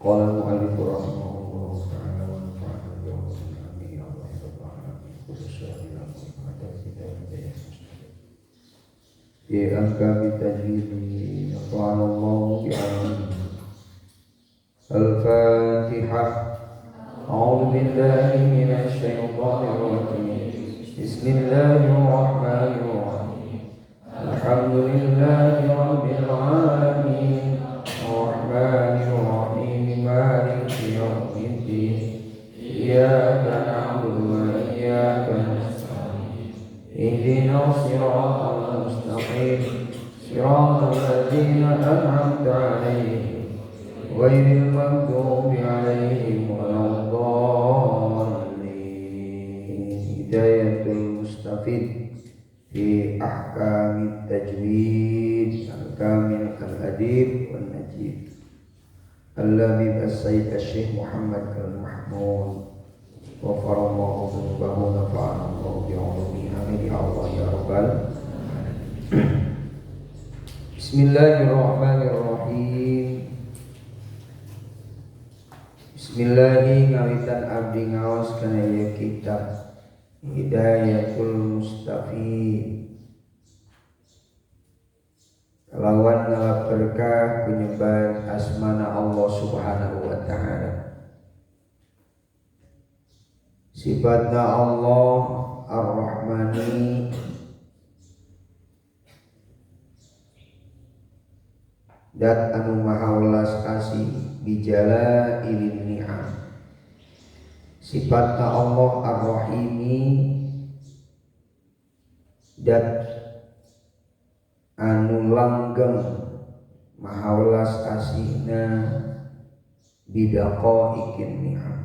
Qala al-mu'allif rahimahullah ta'ala wa nafa'ana bi'awwalihi amin ya Allah ya rabbal alamin khususnya bila ada kita hidayah fi ahkami tajwid nafa'ana Allah bi'alamin. Al-Fatihah. A'udzu billahi minasy syaithanir rajim. Bismillahirrahmanirrahim. Alhamdulillahi rabbil alamin. Ar-Rahmanir-Rahim. Maliki yaumiddin. Iyyaka na'budu wa iyyaka nasta'in. Ihdinas siratal mustaqim. Siratal ladzina an'amta 'alaihim ghairil maghdubi 'alaihim waladdallin. Hidayatul mustafid fi ahkamit tajwid al-kamil al-adib wan najib al-labib as-sayyid asy-syekh Muhammad al-Mahmud ghafarallahu dhunubahu nafa'ana Allahu bi'ulumihi amin ya Allah ya rabbal alamin. Bismillahirrahmanirrahim. Bismillahi ngawitan abdi ngaos kana ieu kitab Hidayatul Mustafid. Kalawan ngalap berkah penyebar asmana Allah Subhanahu wa ta'ala. Sifatna Allah Ar-Rahmani dat anu maha welas asih bijala ilin ni'am. Sifatna Allah Ar-Rahimi dat anu langgeng maha welas asihna bidaqo ikin ni'am.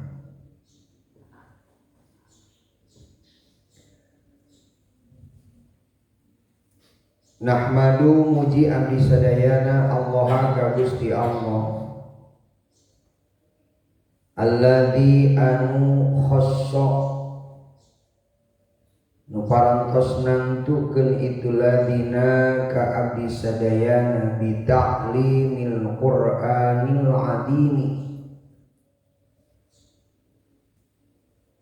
Nahmadu muji abdi sadayana Allah ka Gusti Allah alladzi anu khassa nu parantos nantukeun itu ladina ka abdi sadayana bi ta'limil Qur'anil adimi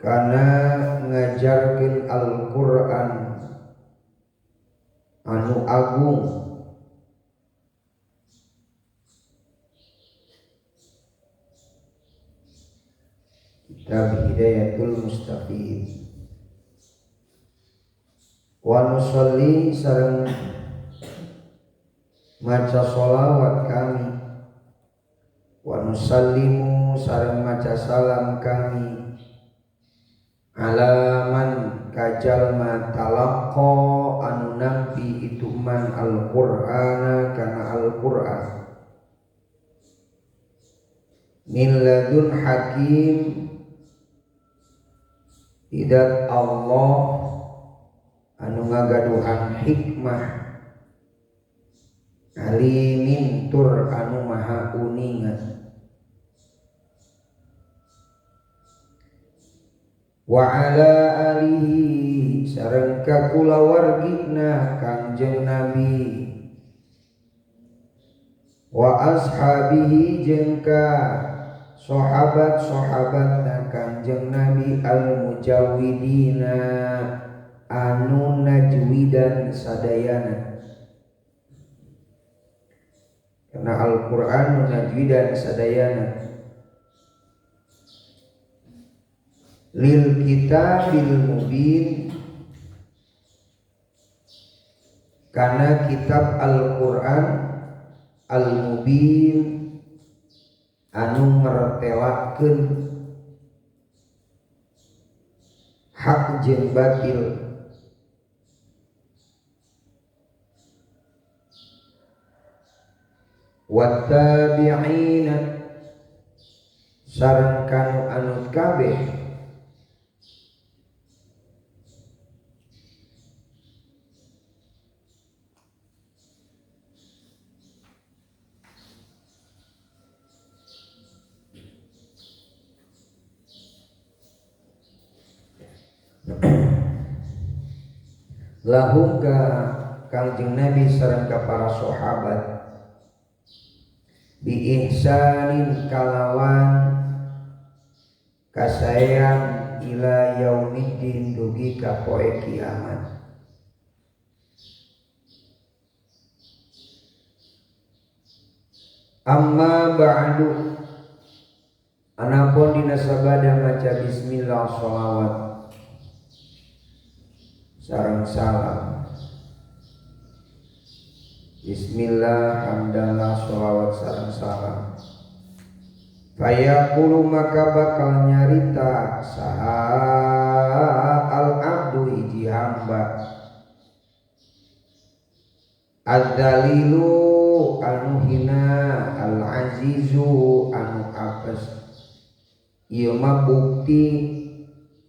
kana ngajarkeun Al-Qur'an anu agung. Kitab Hidayatul Mustafid. Wa nusalli sareng maca sholawat kami, wa nusallimu sareng maca salam kami alaman kajalma talaqqa anu nampi itu man Al-Qur'ana kana Al-Qur'an min ladun hakim tidak Allah anu ngagaduhan hikmah alimin tur anu maha uningan. Wa ala alihi sareng ka kulawargina Kangjeng Nabi wa ashabihi jeung ka sahabat-sahabatna Kangjeng Nabi al-mujawwidina anu najwidan sadayana. Karena Al-Qur'an najwidan sadayana lil kitabil mubin kana kitab Al-Qur'an al-mubin anu ngertelakeun hak jeung batil. Wattabi'ina sareng kanu anut kabeh lahum ka Kangjeng Nabi sareng ka para sahabat bi ihsanin kalawan kasayan ila yaumiddin dugi ka poe kiamat. Amma ba'du, anapun dina sabada maca bismillah sholawat sareng salam. Bismillah hamdalah sholawat sareng salam. Fayaqulu maka bakal nyarita saha al abdu hiji hamba, adzalilu anu hina, al azizu anu apes. Ieu mah bukti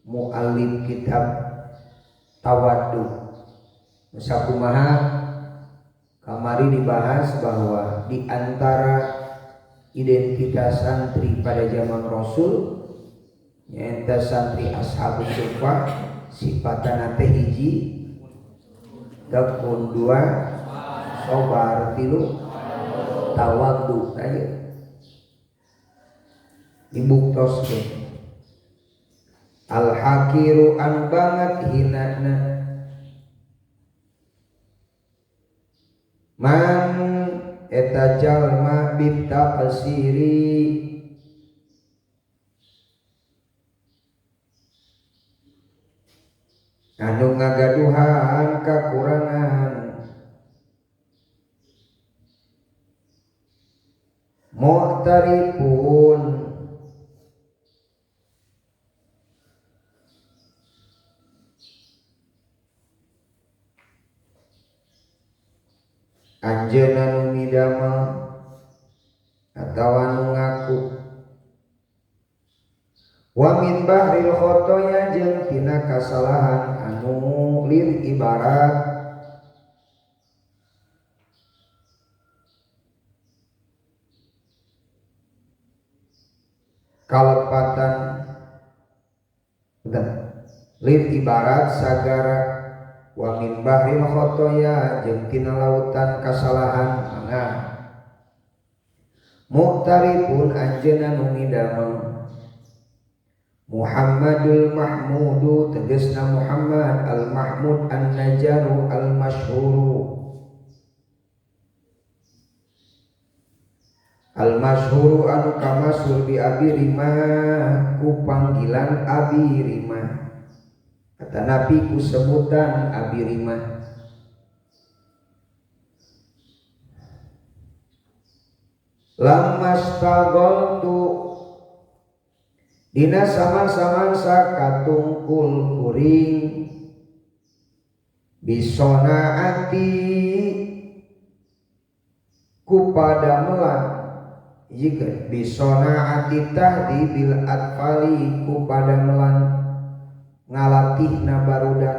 muallif kitab Tawaddu. Sakumaha kamari dibahas bahwa di antara identitas santri pada zaman Rasul nyaeta santri ashabus suffah sifatana teh hiji tekun, dua sabar, tilu tawaddu. Aya dibuktos al hakiru an banget hinana man eta jalma bitaqsiri anu ngagaduhan kakurangan, mu'tarifun anjeunna nu midamel atawa nu ngaku, wa min bahril khotoya jeung tina kasalahan anu lil ibarat kalepatan lil ibarat sagara, wa min bahril khotoya jeung tina lautan kasalahan mangga muqtarifun anjeunna nu ngidamel Muhammadul Mahmudu tegasna Muhammad al Mahmud an Najaru al Masyhuru al Masyhuru anu kamasyhur bi Abi Rimah ku panggilan Abi Rimah, kata Nabi ku sebutan Abi Rimah. Lamastagoltu dina saman-samansa katungkul kuring bisonaati ku padamelan, jika bisonaati tahdibil atfali ku padamelan ngalatihna barudak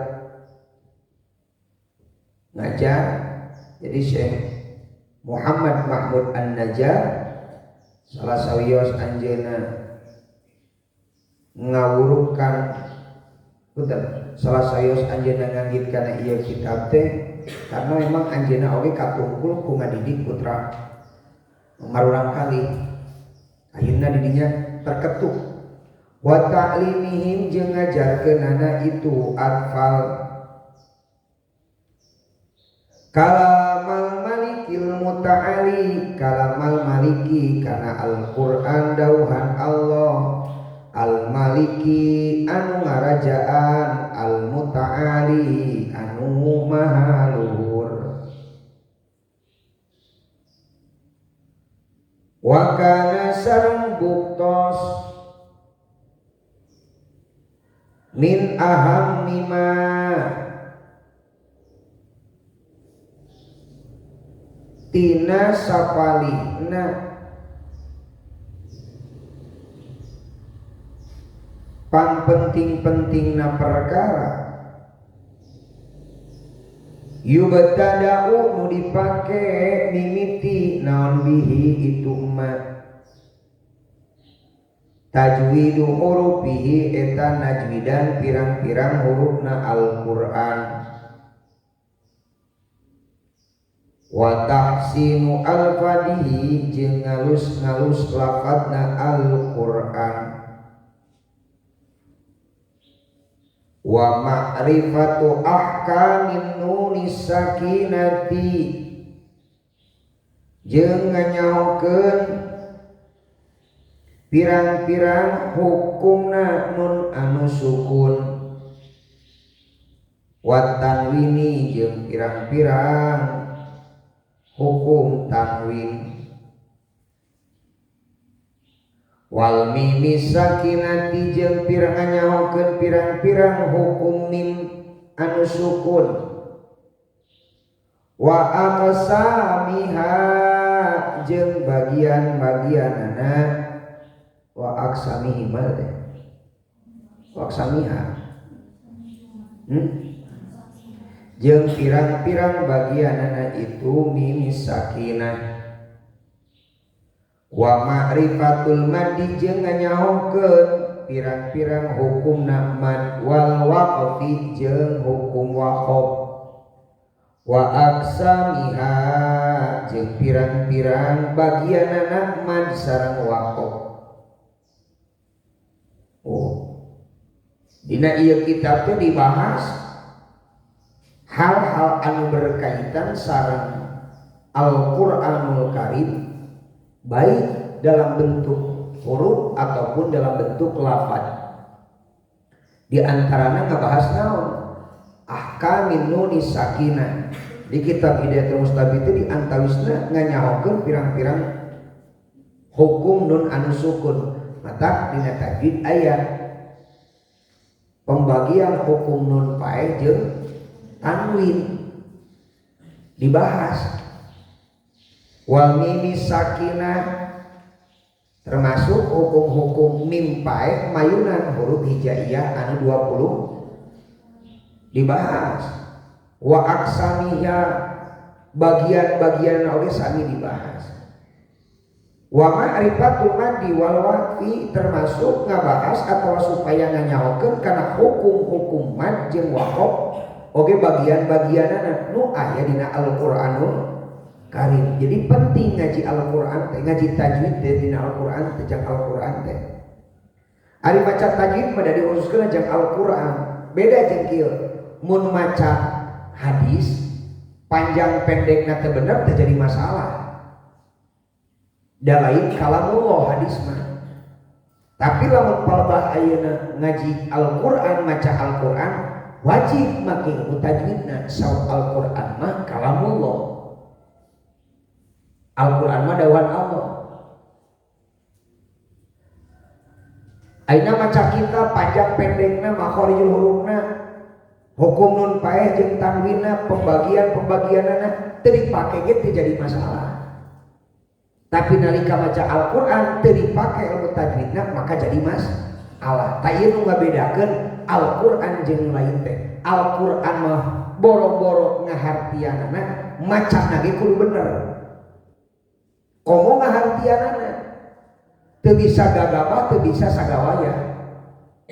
ngajar. Jadi Syekh Muhammad Mahmud An-Najjar salah sawios anjeunna ngawurukan salah sawios anjeunna nganggit kana ieu kitab teh karena memang anjeunna oge katungkul ku ngadidik putra marurang kali ayeuna didinya terketuk wa ta'limihim jeung ngajarkeunana itu atfal kalamal malikil muta'ali, kalamal maliki kana Al-Qur'an dauhan Allah, al maliki anu ngarajaan, al muta'ali anu maha luhur. Wa kana sareng buktos min ahammi ma tina sapalihna pampenting-pentingna perkara yubtada'u nu dipake mimiti naon bihi itu ma tajwidu hurufihi eta najwidan pirang-pirang hurufna Al-Qur'an wa tahsinu al-fadihi jeung ngalus-ngalus lafadna Al-Qur'an wa ma'rifatu ahkamin nunis sakinati jeung nganyahokeun pirang-pirang hukumna nun anu sukun wa tanwini jeung pirang-pirang hukum tanwin wal mimi sakinati jeung pirang nyahokeun pirang-pirang hukum mim anu sukun wa aqsamiha jeung bagian-bagianana wa aqsamihi made wa aqsamiha jeung pirang-pirang bagianana itu mim sakinah wa ma'rifatul madi jeung nganyahokeun pirang-pirang hukumna mad wal waqfi jeung hukum waqaf wa aqsamiha jeung pirang-pirang bagianana mad sareng waqaf. Dina ieu kitab teh dibahas hal-hal anu berkaitan sareng Al-Qur'anul Karim baik dalam bentuk huruf ataupun dalam bentuk lafaz. Di antaranya ngebahas naon? Ahkamin nunis sakinah. Di kitab Hidayatul Mustabid itu diantawisna nganyahokeun pirang-pirang hukum nun anu sukun. Mata dina tajwid aya pembagian hukum nun fae jeung tanwin dibahas. Wal mimi sakinah termasuk hukum-hukum mim fae mayunan huruf hijaiyah anu 20 dibahas. Wa aqsamiha bagian-bagian oge sami dibahas. Wa ma'rifatul madi wal waqfi termasuk ngabahas atau supaya nganyahokeun kana hukum-hukum mad jeung waqaf oge bagian-bagianana nu aya dina Al-Qur'anul Karim. Jadi penting ngaji Al-Qur'an teh, ngaji tajwid teh dina Al-Qur'an teh jeung Al-Qur'an teh. Ari maca tajwid pada diuruskeun jeung Al-Qur'an. Beda jeung kieu. Mun maca hadis panjang pendekna teh bener teh jadi masalah. Da lain kalamullah hadis mah. Tapi lamun palebah ayeuna ngaji Al-Qur'an maca Al-Qur'an wajib make tajwidna saur Al-Qur'an mah kalamullah. Al-Qur'an mah dawuhan Allah. Ayeuna maca kita panjang pendekna makharijul hurufna hukum nun fae jeung tanwinna pembagian-pembagianana teu dipake ge teu jadi masalah. Tapi nalika maca Al-Qur'an teu dipake ilmu tajwidna maka jadi masalah. Ta ieu nu ngabedakeun Al-Qur'an jeung lain teh. Al-Qur'an mah boro-boro ngahartianana macana ge kudu bener. Komo ngahartianana teu bisa gagabah teu bisa sagawaya.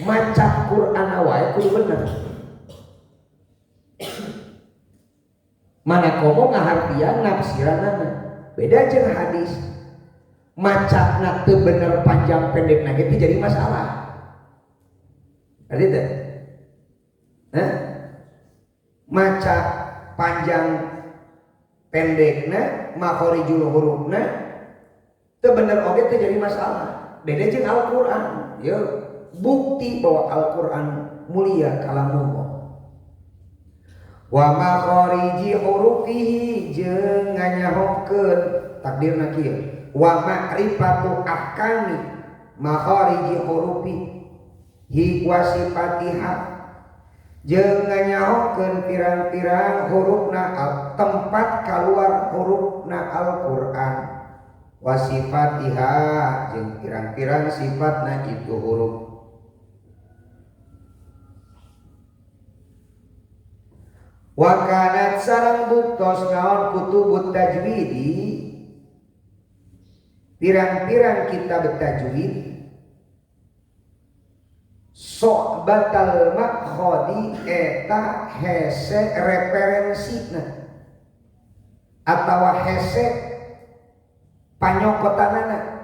Maca Qur'an wae kudu bener. Mana komo ngahartian nafsiranana beda jeung hadis. Macana teu bener panjang pendekna ge jadi masalah. Ada teh? Maca panjang pendekna makharijul hurufna teu bener oge teu jadi masalah. Beda jeung Al-Qur'an. Ya bukti bahwa Al-Qur'an mulia kalamullah. Wa makhariji hurufihi jeung nganyahokeun takdirna kieu. Wa ma'rifatu ahkami makhariji hurufi hi wa sifatiha jeung nganyahokeun pirang-pirang hurufna tempat kaluar hurufna Al-Qur'an wa sifatiha jeung pirang-pirang sifatna itu huruf. Wa kanat sareng buktos naon kutubut tajwidi pirang-pirang kitab tajwid so'batal makhodi eta hese referensina atawa hese panyokotanana.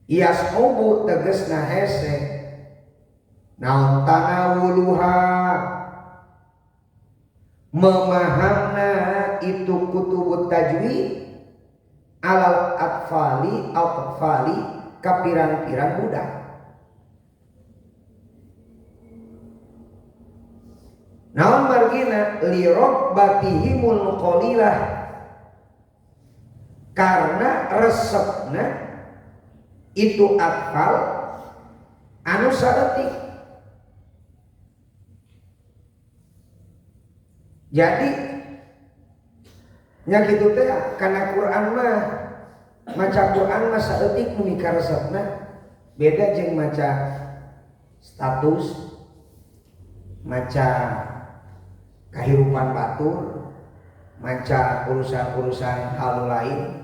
Yas'ubu tegesna hese naon tanawuluha memahamna itu kutubut tajwid alal atfali kapirang-pirang budak. Naon margina li rabbatihimul qalilah karena resepna itu atfal anu saeutik. Jadi nya kitu teh kana Quran mah maca Quran mah saeutik nu mika resepna beda jeung maca status, maca kahirupan batur, maca urusan-urusan hal lain.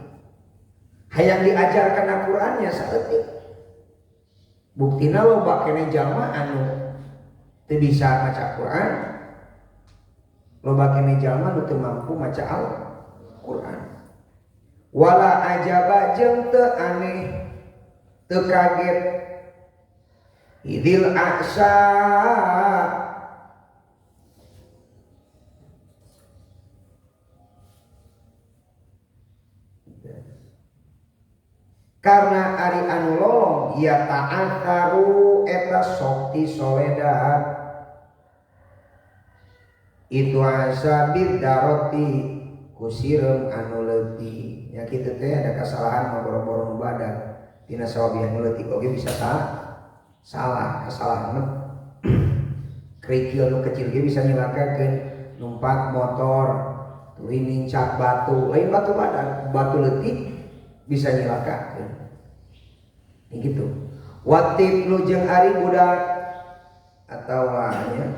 Hayang diajarkan Al-Qur'an nya saeutik. Buktina loba keneh jalma anu teu bisa maca Quran, loba keneh jalma nu teu mampu maca Al-Qur'an. Wala ajaba jeung teu aneh, teu kaget. Idil a'sa karena ari anu lolong ya ta'akharu eta sokti soledat itu asabid daroti kusirem anu leutik nya kitu teh ada kesalahan mah boro-boro nu badag tina sawabiah nu leutik oge bisa salah kesalahan mah kerikil nu kecil ge bisa nyilakakeun numpak motor tuluy nincak batu lain batu badag batu leutik bisa nyilakakeun gitu. Watib lu jeung ari budak atawa nya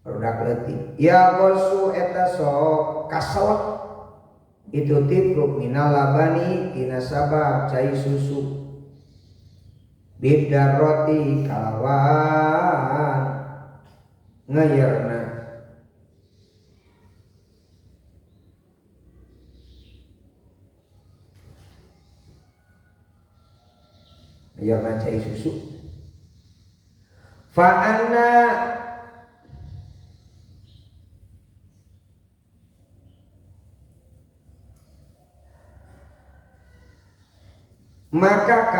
budak leutik ya gosu eta sok kaselek itu tipluk minal labani tina sabab cai susu bidar roti kalawan ngayerna ya mancai susu fa'anna maka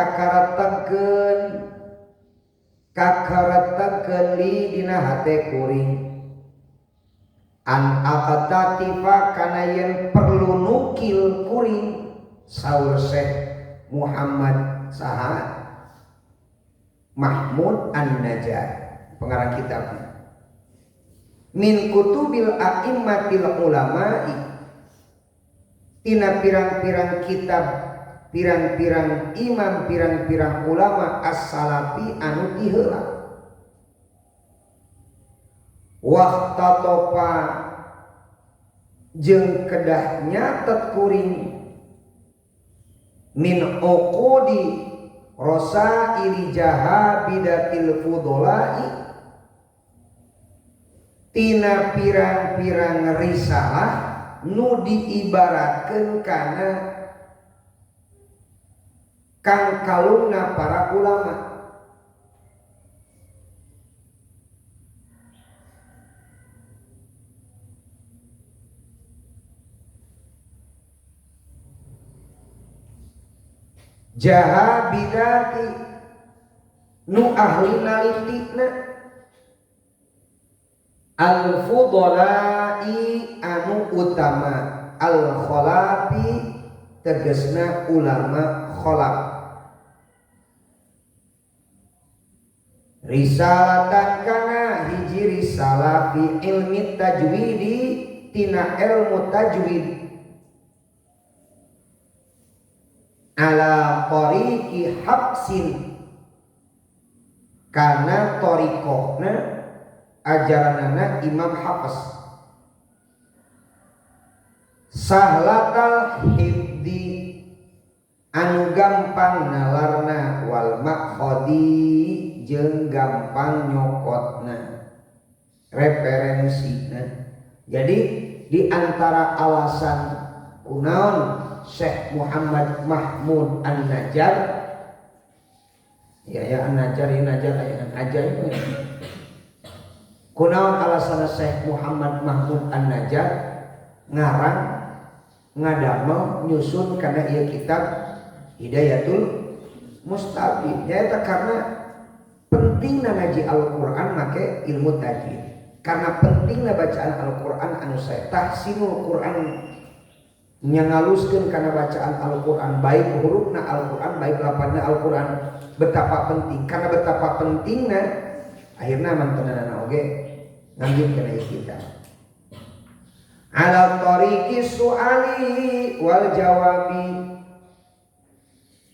kakaratekeun li dina hate kuring an aqtatifa kana yen perlu nukil kuring saur Syekh Muhammad saha Mahmud An-Najjar pengarang kitabnya min kutubil a'immatil ulama'i tina pirang-pirang kitab pirang-pirang imam pirang-pirang ulama as-salafi anu ti heula waqtatopa jeung kedah nyatet kuring min uqudi rosa iri jaha bidatil fudolai tina pirang-pirang risalah nu diibaratkeun kana kang kalungna para ulama jaha bidati nu ahli nalitikna al fudolai anu utama al kholafi tegesna ulama kholaf risalatan kana hiji risalah fi ilmi tajwidi tina ilmu tajwid ala tariqi habsin kana tariqohna ajaranana Imam Hafiz sahlatal hifdi anu gampang nalarna wal makhodi jeung gampang nyokotna referensina. Jadi di antara alasan kunaon Syekh Muhammad Mahmud An-Najjar ya An-Najjar ya Najjar ya ajaib kunaon alasan Syekh Muhammad Mahmud An-Najjar ngarang ngadamel nyusun kana ieu kitab Hidayatul Mustafid nyaeta karena pentingna ngaji Al-Qur'an make ilmu tajwid karena pentingna bacaan Al-Qur'an anu sae tahsinul Qur'an nyangaluskeun kana bacaan Al-Qur'an baik hurufna Al-Qur'an baik lafazna Al-Qur'an betapa penting karena betapa pentingna akhirna mantenana oge ngambil kana kitab ala tariqi su'ali wal jawabi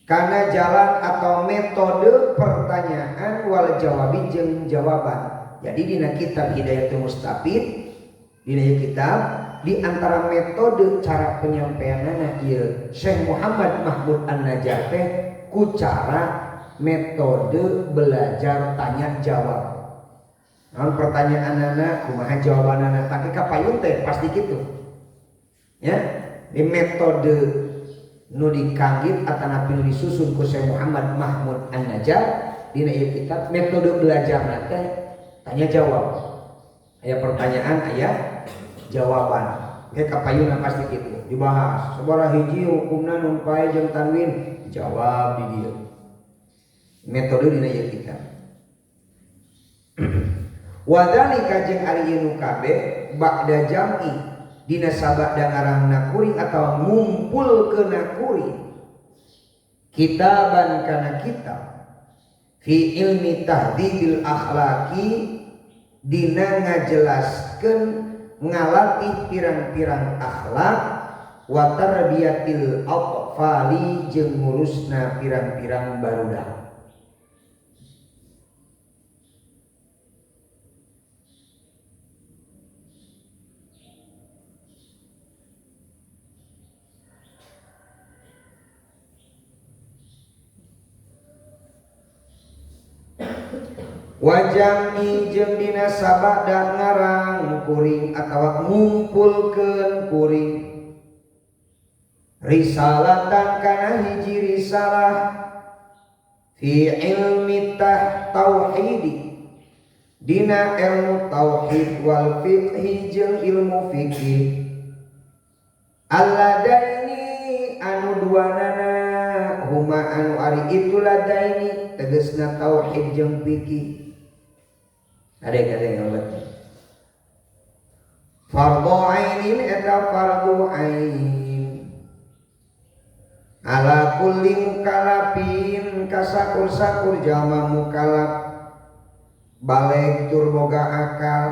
karena jalan atau metode pertanyaan wal jawabi jeung jawaban. Jadi dina kitab Hidayatul Mustafid dina kitab di antara metode cara penyampaianna ieu Syekh Muhammad Mahmud An-Najjar teh ku cara metode belajar tanya jawab. Namun pertanyaanana kumaha jawabanana tapi kapayun teh pasti gitu. Ya, di metode nu dikanggit atanapi nu disusun ku Syekh Muhammad Mahmud An-Najjar dina ieu kitab metode belajarna teh tanya jawab. Aya pertanyaan, aya jawaban. Ge kapayuna pasti kitu dibahas. Sabaraha hiji hukumna nun pae jeung tanwin jawab di dieu. Metode dina ieu kitab. Wadalika jeung ari ieu nu kabeh ba'da jam'i dina sabada ngarangna kuring atau ngumpulkeunna kuring kitaban kana kitab fi ilmi tahdzibil akhlaqi dina ngajelaskeun ngalatih pirang-pirang akhlak wa tarbiyatil atfali jeung ngurusna pirang-pirang barudak. Wajami jeung dina sabada ngarang kuring atawa ngumpulkeun kuring risalatan kana hiji risalah fi ilmi tauhidi dina ilmu tauhid wal fiqhi jeung ilmu fikih alladaini anu duanana huma anu ari itu ladaini tegasna tauhid jeung fikih. Ada yang obat. Fardhu ainin eta fardhu ain. Ala kulli mukallafin kasakur-sakur jalma mukallaf baleg tur boga akal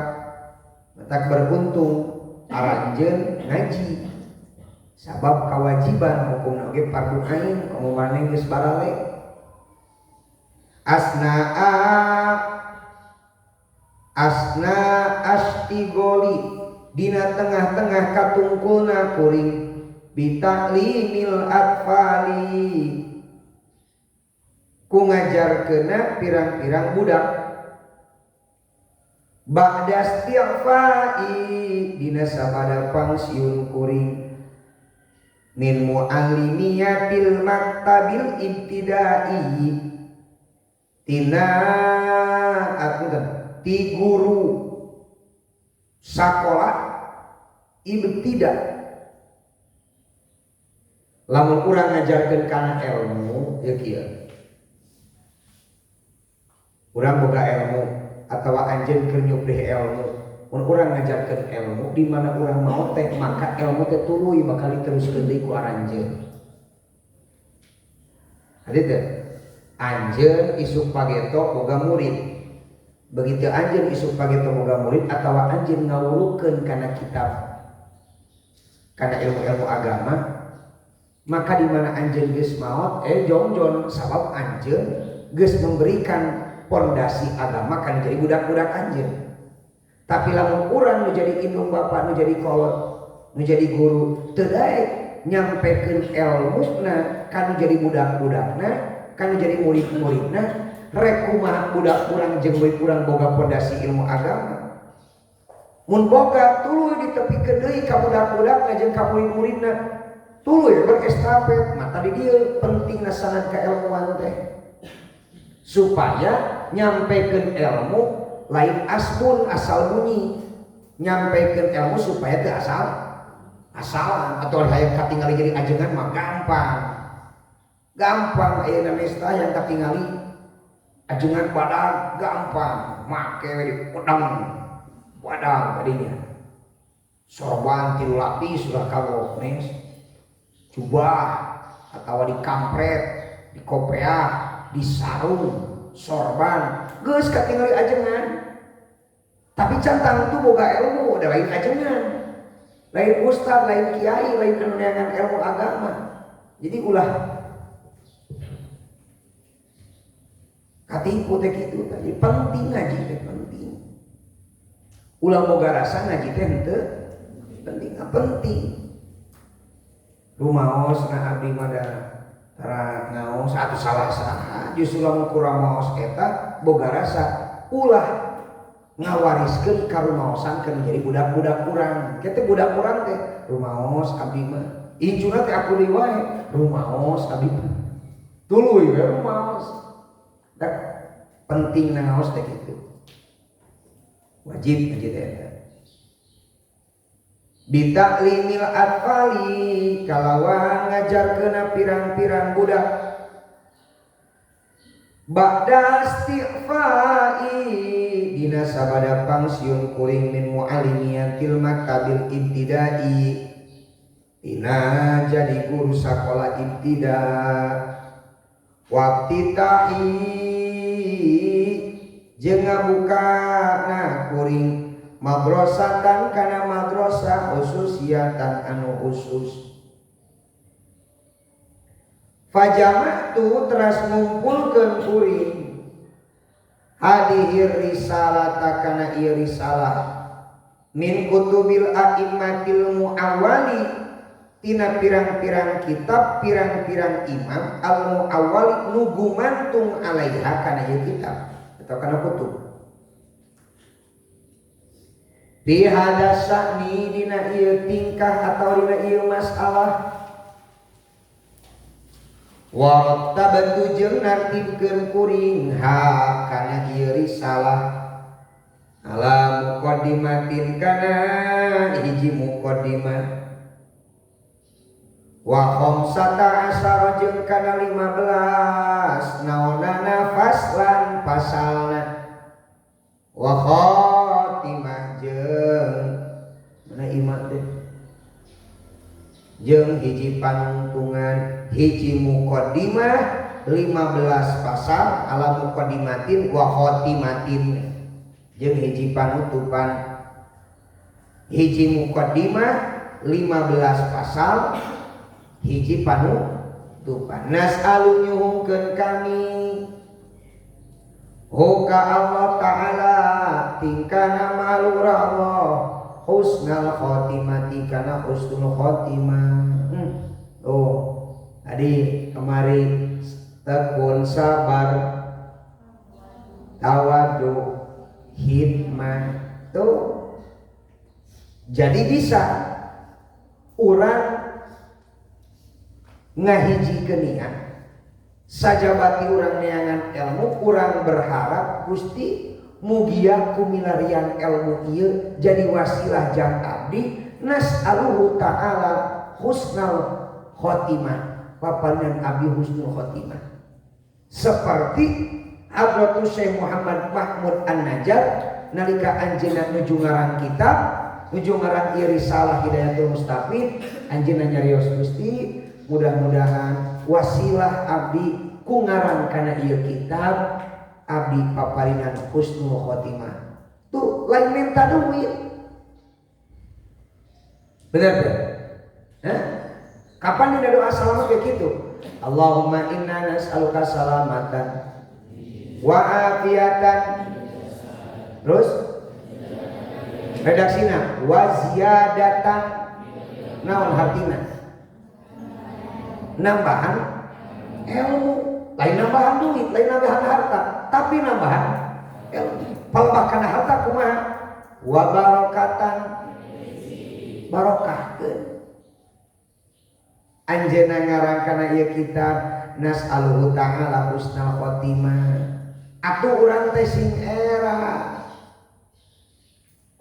matak beruntung aranjeun ngaji. Sabab kewajiban hukumna oge fardhu ain komo maneh geus baraleg. Asna astigoli dina tengah-tengah katungkulna kuring bitaklimil atfali ku ngajarkeunna pirang-pirang budak ba'da istighfai dina sabada pangsiun kuring min muallimiyatil maktabil ibtidai tina ti guru sakola ibtidah lamun urang ngajarkeun kana ilmu ya kieu urang boga ilmu atawa anjeun keur nyuprih ilmu mun urang ngajarkeun ilmu di mana urang mau teh maka ilmu teh tuluy bakal diteruskeun deui ku aranjeun hade teh anjeun isuk pageto boga murid begitu anjeun isuk pageto boga murid atawa anjeun ngawulukeun kana kitab kana ilmu-ilmu agama maka di mana anjeun geus maot jongjon sabab anjeun geus memberikan pondasi agama kan jadi budak-budak anjeun. Tapi lamun urang nu jadi indung bapa nu jadi kolot nu jadi guru teu daek nyampekeun ilmuna kan jadi budak-budakna kan jadi murid-muridna rek kumaha budak urang jeung bae urang boga pondasi ilmu agama mun boga tuluy ditepikeun deui ka budak-budak jeung ka murid-muridna tuluy berestafet mata di dieu pentingna sanad kailmuan teh supaya nyampekeun ilmu lain asbun asal bunyi nyampekeun ilmu supaya teu asalan atau hayang katingali jadi ajengan mah gampang ayeuna mesta yang katingali ajengan badag gampang make di pedang badag tadinya sorban 3 lapis sudah kagok nes jubah atau di kampret di kopeah di sarung sorban geus katingali ajengan tapi cantang itu boga ilmu udah lain ajengan lain ustad lain kiai lain anu neangan ilmu agama jadi ulah katipu teh kitu tadi penting ngaji teh penting ulah boga rasa ngaji teh henteu penting rumaos na abdi mah tara ngaos atuh salah saha justru lamun kurang maos eta boga rasa ulah ngawariskeun karumaosan keur jadi budak-budak urang kitu budak urang teh rumaos abdi mah incuna teh aku deui wae rumaos abdi mah tuluy we rumaos dak penting ngaos teh kitu wajib ngaji teh bitaklimil atfali kalawan ngajarkeun pirang-pirang budak ba'da istighfai dina sabada pangsiun kuring min mu'allimiyatil maktabil ibtidai dina jadi guru sakola ibtida waqtitahi jeung ngabukana kuring madrasatan kana madrasah khususiatan anu khusus fajama'tu teras ngumpulkeun kuring hadihir risalata kana ieu risalah min kutubil a'immatil muawwali tina pirang-pirang kitab pirang-pirang imam al muawwali nu gumantung alaiha kana ieu kitab atau kana kutub bi hadasani dina ieu tingkah atau dina ieu masalah warattabtu jeung nartibkeun kuring ha kana ieu risalah ala muqaddimatin kana hiji muqaddimah wa khamsata asara jeung kana 15 naonana faslan pasalna wa khatimah jeung mana imam teh jeung hiji panungtungan hiji muqaddimah 15 pasal ala muqaddimatin wa khatimatin jeung hiji panutupan hiji muqaddimah 15 pasal hiji panutupan nas'alu nyuhungkeun kami Hoka Allah Ta'ala tingkana malura Allah husnal khotimati kana husnul khotimah tadi kemari tekun sabar tawadu hikmah tuh jadi bisa urang ngahijikeun niat sajabati urang neangan ilmu urang berharap Gusti mugia kumilarian ilmu ieu jadi wasilah jang abdi nas'aluhu ta'ala husnal khotimah papanan abdi husnul khotimah seperti Hadratus Syekh Muhammad Mahmud An-Najjar nalika anjeunna nuju ngarang kitab nuju ngarang ieu risalah Hidayatul Mustafid anjeunna nyarios Gusti mudah-mudahan wasilah abdi ku ngarang kana ieu kitab abdi paparinan husnul khotimah tuh lain minta duit bener kan? Kapan dia doa selamat kayak gitu? Allahumma inna nas'aluka salamatan wa afiatan terus redaksina wa ziyadatan naon hartina nambahan ilmu lain nambahan duit lain nambahan harta tapi nambahan ilmu palebah kana harta kumaha wa barokatan barokahkeun. Anjeunna ngarang kana ieu kitab nas'aluhu ta'ala husnal khotimah. Atuh urang teh sing era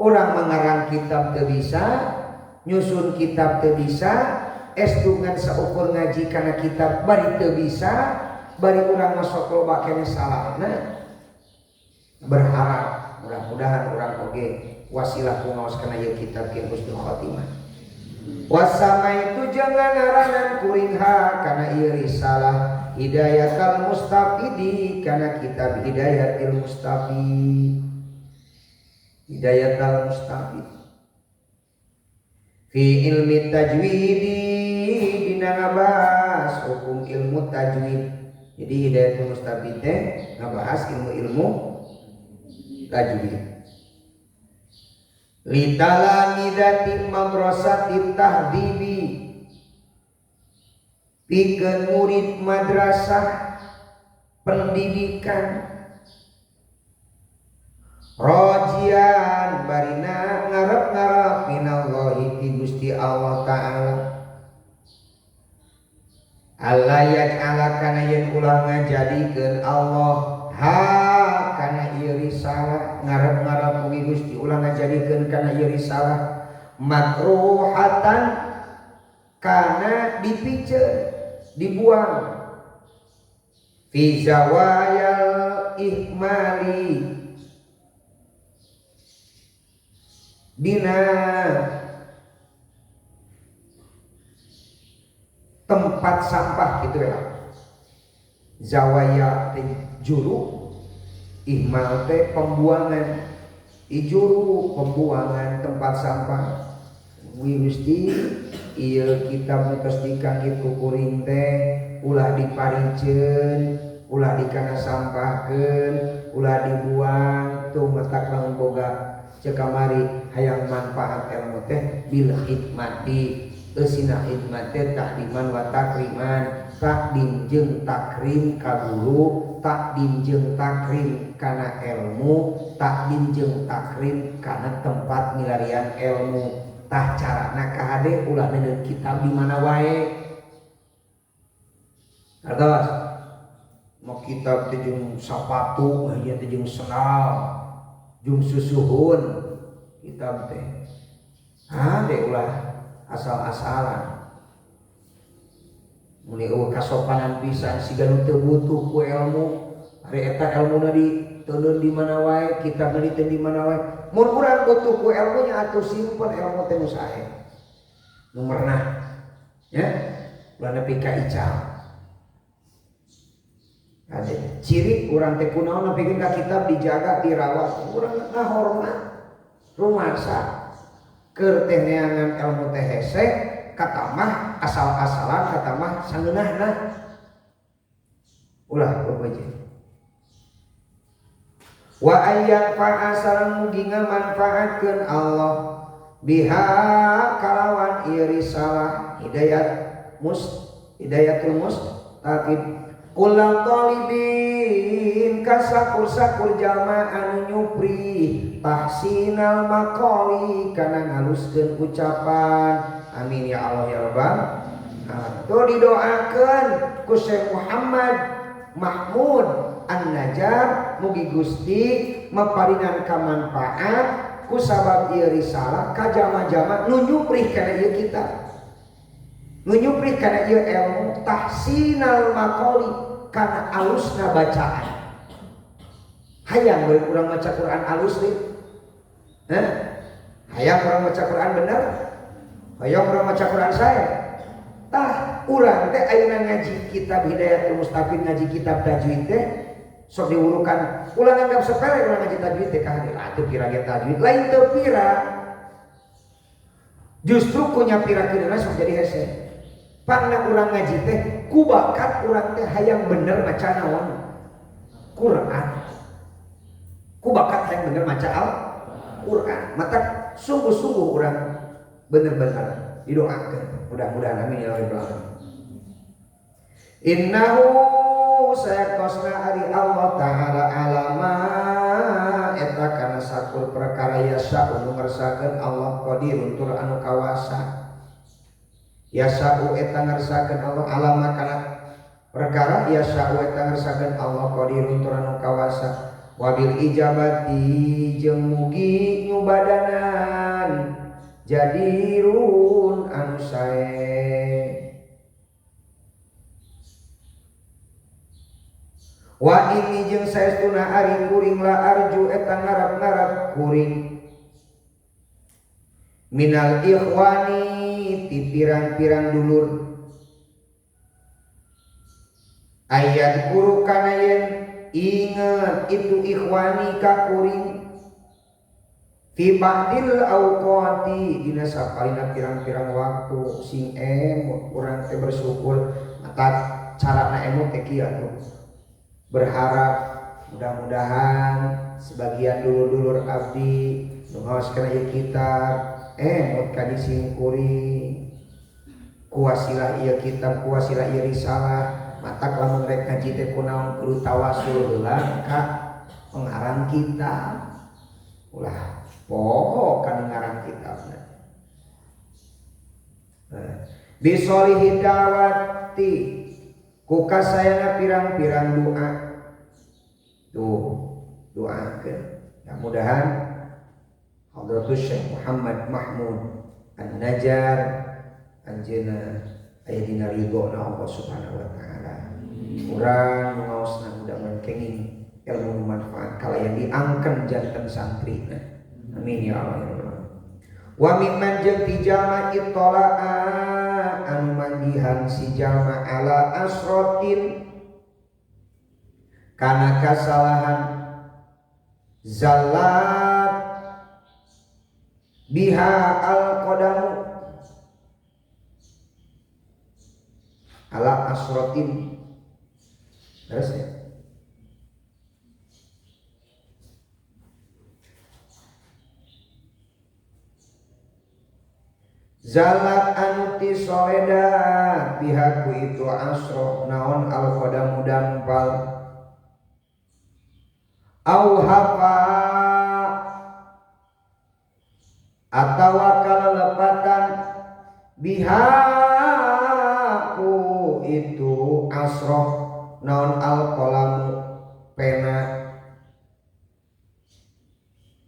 urang mengarang kitab teu bisa, nyusun kitab teu bisa, estungan saukur ngaji kana kitab bari teu bisa, bari urang masuk loba kene salahna. Berharap mudah-mudahan urang oge wasilah ku ngaos kana ieu kitab ke husnul khotimah. Wasama itu jangan ngaranan kuringha kana ieu risalah hidayatul mustafidi kana kitab hidayatul mustafid. Hidayatul mustafid fi ilmi tajwidi dina ngabahas hukum ilmu tajwid. Jadi hidayatul mustafid teh ngabahas ilmu tajwid. Litalamidatin madrasatit tahdibi pikeun murid madrasah pendidikan rojian barina ngarep-ngarep minallahi ti Gusti Allah taala Allah yaj'ala kana yen ulah ngajadikeun Allah ha kana ieu risalah ngarep-ngarep mugi Gusti ulah ngajadikeun kana ieu risalah makruhatan kana dipiceun dibuang fi zawayal ihmali dina tempat sampah gitu ya. Zawaya teh juru, ihmal teh pembuangan, ijuru pembuangan tempat sampah. Gusti ieu kitab geus dikangge ku kuring teh ulah diparikeun, ulah dikana sampahkeun, ulah dibuang tuh matak lamun boga ceuk kamari hayang manfaat ilmu teh bil khidmati eusina khidmat teh takdiman wa takriman takdim jeung takrim ka guru takdim jeung takrim kana ilmu takdim jeung takrim kana tempat milarian ilmu tah carana kahade ulah neueun kitab di mana wae. Artos mau kitab teh jeung sapatu aya teh jeung sendal jeung susuhun kitab teh ade ulah asal-asalan muni eueuh kasopanan pisan siga nu teu butuh ku ilmu ari eta ilmuna diteuleun di mana wae kitabna diteuleun di mana wae mun urang butuh ku ilmunya atuh simpen ilmu teh nu sae nu merenah ya ulah nepi ka ical ade ciri urang teh kunaon nepikeun ka kitab dijaga dirawat urang ngahormat rumasa keur teh neangan ilmu teh hese katamah asal-asalan katamah sangeunahna ulah bebeje wa ayyan fa asal mugi ngamanfaatkeun Allah biha kalawan ieu risalah hidayatul mustafid kula talibin kasakur-sakur jalma anu nyupri tahsinal maqali kana ngaluskeun ucapan amin ya Allah ya rabbal tuh didoakeun ku Syekh Muhammad Mahmud An-Najjar mugi Gusti maparingan kamanfaat ku sabab ieu risalah ka jalma-jalma nu nyuprih kana ieu kitab nu nyuprih kana ieu ilmu tahsinal maqali kana alusna bacaan hayang beureum urang maca Quran alus deui hayang urang maca Quran bener hayang urang maca Quran sae tah urang teh ayeuna ngaji kitab hidayatul mustafid ngaji kitab tajwid teh sok diurukan ulah nganggap sepele urang ngaji tajwid teh ka hadir atuh kira-kira tajwid lain teu pira justru kunya pira-pira sok jadi hese pangna urang ngaji teh ku bakat urang teh hayang bener maca naon Quran ku bakat hayang bener maca Al-Quran mata sungguh-sungguh urang bener-bener didoakeun mudah-mudahan amin ya rabbal alamin. Innahu sayaqosna ari Allah taala alama eta kana sakur perkara yasa anu ngersakakeun Allah qadirun tur anu kawasa. Yasa eta ngersakakeun Allah alama kana perkara yasa eta ngersakakeun Allah qadirun tur anu kawasa. Wabil ijabati jeung mugi nyubadanan jadirun anu sae. Wa ini jeung saestuna ari kuring la arju eta ngarap-ngarap kuring minal ikhwani ti pirang-pirang dulur ayat guru kana yen inget itu ikhwani ka kuring fi ba'dil awqati dina saparina pirang-pirang waktu sing emut urang teh bersyukur mata carana emut teh kieu atuh. Berharap mudah-mudahan sebagian dulur-dulur abdi nu ngaoskeun ieu kitab mut ka disingkuri kuasilah ieu kitab kuasilah ieu risalah matak lamun rek ngaji teh kunaon kudu tawasul heula ka pengarang kitab ulah poho kana ngarang kitabna bisolihi dawati ku kasayana pirang-pirang doa tuh doakeun mudah-mudahan Hadratus Syekh Muhammad Mahmud An-Najjar anjeunna aya dina ridhona Allah Subhanahu wa taala. Urang nu ngaosna mudah-mudahan kenging ilmu manfaat kalayan diangken janten santrina. Amin ya Allah ya Rabbal. Wa mimman jeung ti jalma ittala'a anu manggihan si jalma ala asrotin kana kasalahan zallat biha al-qadamu ala asrotin terus ya zalat anu ti soeda pihakku itu asro naon al-qadamu dampal au hafa atawa kalelepatan bihaku itu asroh naon al-qalamu pena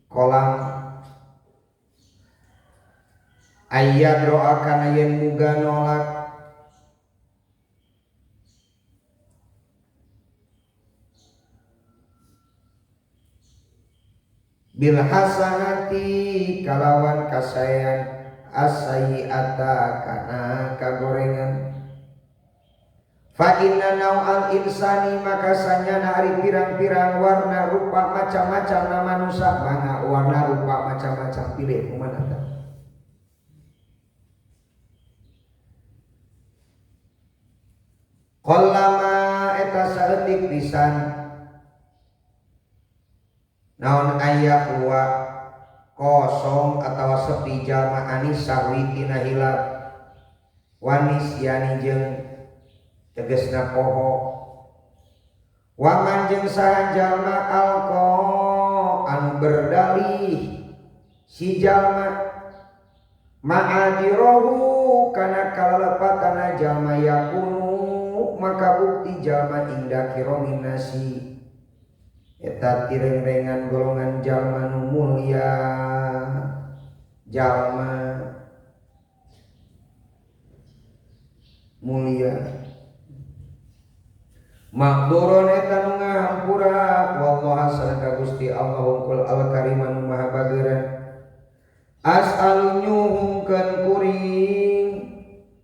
kolam ayat doa kana yen muga nolak bil hasanati kalawan kasayan asayiata kana kagorengan fa inna nau'al insani maka sanyana ari pirang-pirang warna rupa macam-macam na manusia manga warna rupa macam-macam pilih kumaha tah qallama eta saeutik pisan naon aya huwa kosong atawa sepi jalma anis sarwi tina hilap wanis yani jeung tegesna poho waman jeung saha jalma alqa anu berdalih si jalma ma'adirahu kana kalelepatana jalma yakunu maka bukti jalma inda kiromin nasi eta tireng-rengan golongan jalma nu mulia jalma mulia makduron eta nu ngahampura wallaha sareng Gusti Allah hungkul al-karim anu maha bageuran as'alu nyuhungkeun kuring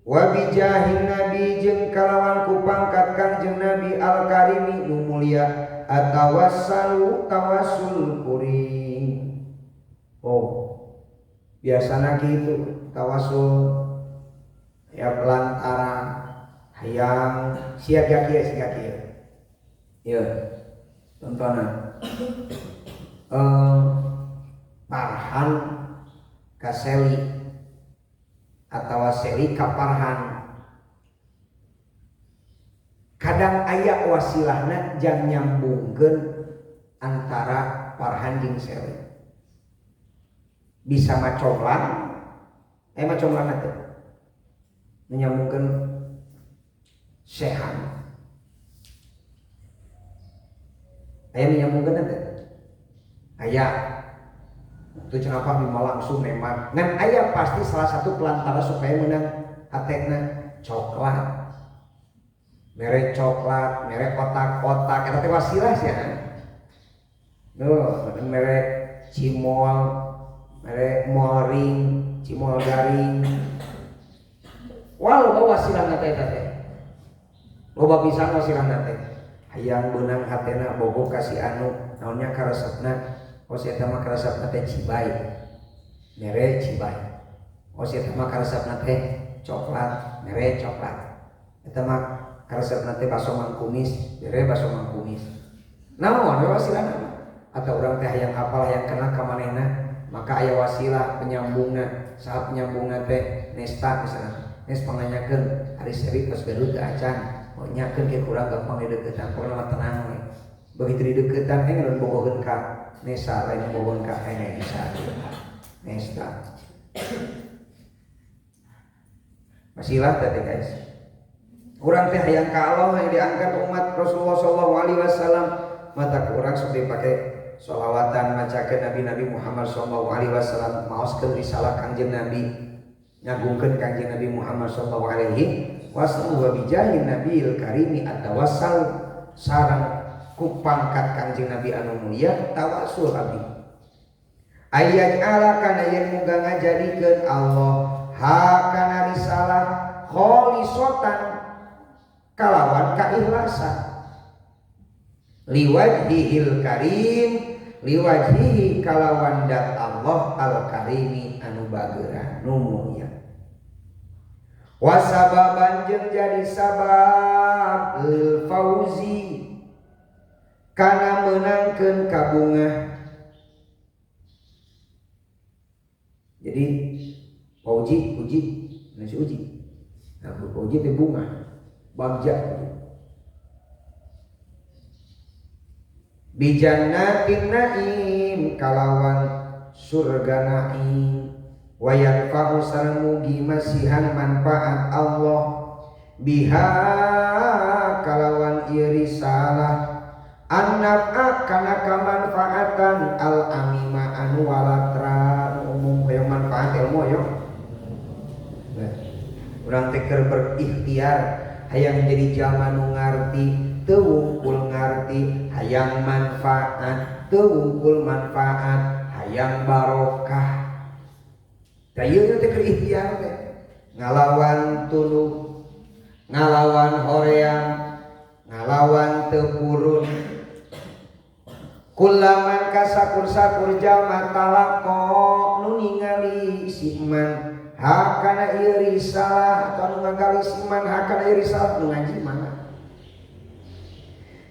wa bijahin nabi jeung kalawan ku pangkat Kangjeng Nabi al-karimi nu mulia atawassalu tawassul kuring biasana gitu tawasul ya pelantara hayang siaga kieu ya tontonan parhan kaseli atawa seli kaparhan kadang aya wasilahna jang nyambungkeun antara parhan jeung seli bisa macomlan macomlan teh menyambungkan sehat menyambungkan teh aya itu kenapa bima langsung memang ngan aya pasti salah satu pelantara supaya menang hatena coklat merek coklat merek kotak-kotak eta teh wasilah sih ya merek cimol merek moring cimol garing walau bawa wasilah teh teh loba pisan wasilah teh hayang beunang hatena bogo kasih anu naonnya karesepna os eta mah karesepna teh cibai mere cibai os eta mah karesepna teh coklat mere coklat eta mah karesepna teh baso mangkumis mere baso mangkumis naon wasilana atau urang teh hayang hafal hayang kenal ka manehna maka aya wasilah penyambungna saat penyambungna teh nesta misalnya nes panganyakeun hari seri pas garut teh acan nyakeun ke kurang gampang dideukeutan pokona tenang we begitu dideukeutan ngeun bogoheun ka nesa lain bogoheun ka nesta masilah teh guys urang teh hayang ka Allah yang diangkat umat Rasulullah sallallahu alaihi wasallam mata urang sok dipake sholawatan macakeun Nabi Muhammad sallallahu alaihi wasallam maoskeun risalah Kangjeng Nabi ngagungkeun Kangjeng Nabi Muhammad sallallahu alaihi wasallam wa bijahin Nabiil Karimi atawassal sareng ku pangkat Kangjeng Nabi anu mulia tawassul abdi ayat ala kana yen muga ngajadikeun Allah ha kana risalah kholisotan kalawan kaikhlasan liwajhihil karim liwajhihi kalawan dat Allah al karimi anu bageurah nu mulia wasababan jeung jadi sabab fauzi kana menangkeun kabungah jadi uji nasi uji nah uji teh bunga bagja bijannatin naim kalawan surga naim wa yanfa'u sarmugi masihan manfaat Allah biha kalawan ieu risalah annaf'a kana kamanfaatan al amima anu walatra umum yang manfaat ilmu yo urang teh keur berikhtiar hayang jadi jalma nu ngarti teu wungkul ngarti hayang manfaat teu wungkul manfaat hayang barokah kayu teh keur ikhtiar teh ngalawan tuluh ngalawan horeang ngalawan teu purun kulaman kasakur-sakur jalma talaqo nu ningali siman hakana ieu risalah atau nu ngagali siman hakana ieu risalah nu ngaji mana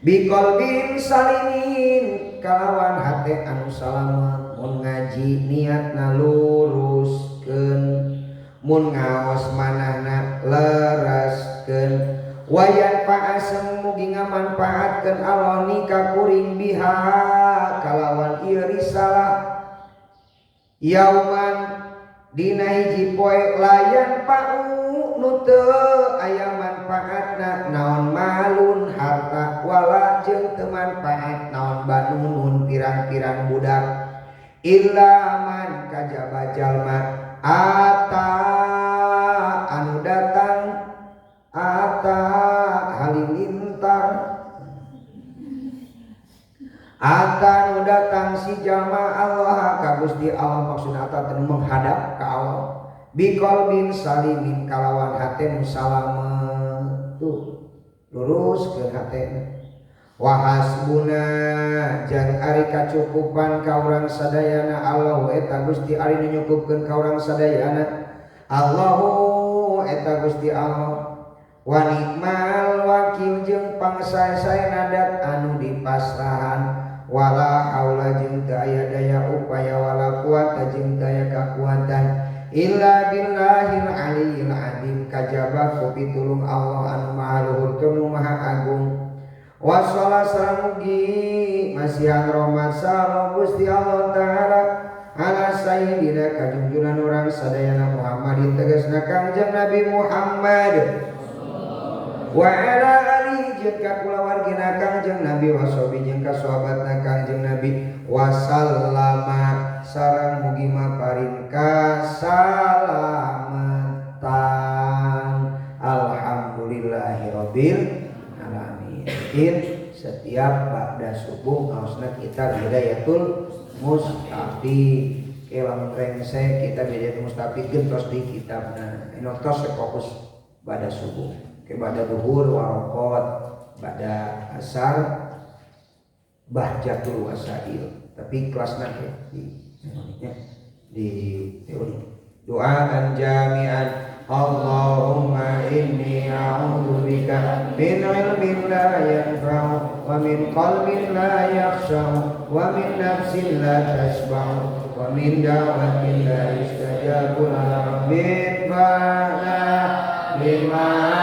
biqalbin salimin kalawan hate anu salamet mun ngaji niatna luruskeun mun ngaos manahna leraskeun wayan paasem mugi ngamanfaatkeun Allah nika kuring biha kalawan ieu risalah yauman dina hiji poe layan pa'u nu teu aya manfaatna naon malun harta wala jeung teu manfaat naon banunun pirang-pirang budak illa man kajaba jalma ata anu datang ata halilintar ata anu datang si jalma Allah ka Gusti Allah maksudna ata teu menghadap ka Allah biqalbin salimin kalawan hate nu salamet tuh lurus ke hatena wa hasbuna jang ari kacukupan ka urang sadayana Allah eta Gusti ari nu nyukupkeun ka urang sadayana Allahu eta Gusti Allah wa nikmal wakil jeung pangsae-saena dat anu dipasrahan wala haula jeung teu aya daya upaya wala quwata jeung teu aya kakuatan illa billahil aliyil azim kajaba ku pitulung Allah anu maha luhur tur nu maha agung wassalam mugi masihan rahmat salam Gusti Allah taala ala sayyidina kajungjunan orang sadayana Muhammadin tegasna Kangjeng Nabi Muhammad wa ala alihi jeung ka kulawargina Kangjeng Nabi wa sahbihi jeung ka sahabatna Kangjeng Nabi wa sallama sareng mugi maparin kasalamatan alhamdulillahirabbil alamin. Setiap ba'da subuh ngaosna kita bidayatul mustafid kelang rengse kita bidayatul mustafid terus di kitabna inotos fokus ba'da subuh ke ba'da duhur warokot ba'da asar bahjatul wasail tapi kelasna di teori doaan jami'an Allahumma inni a'udzubika min ilmin la yanfa'u wa min qalbin la yakhsha'u wa min nafsin la tashba'u wa min da'watin la yustajabu laha min fa'na bima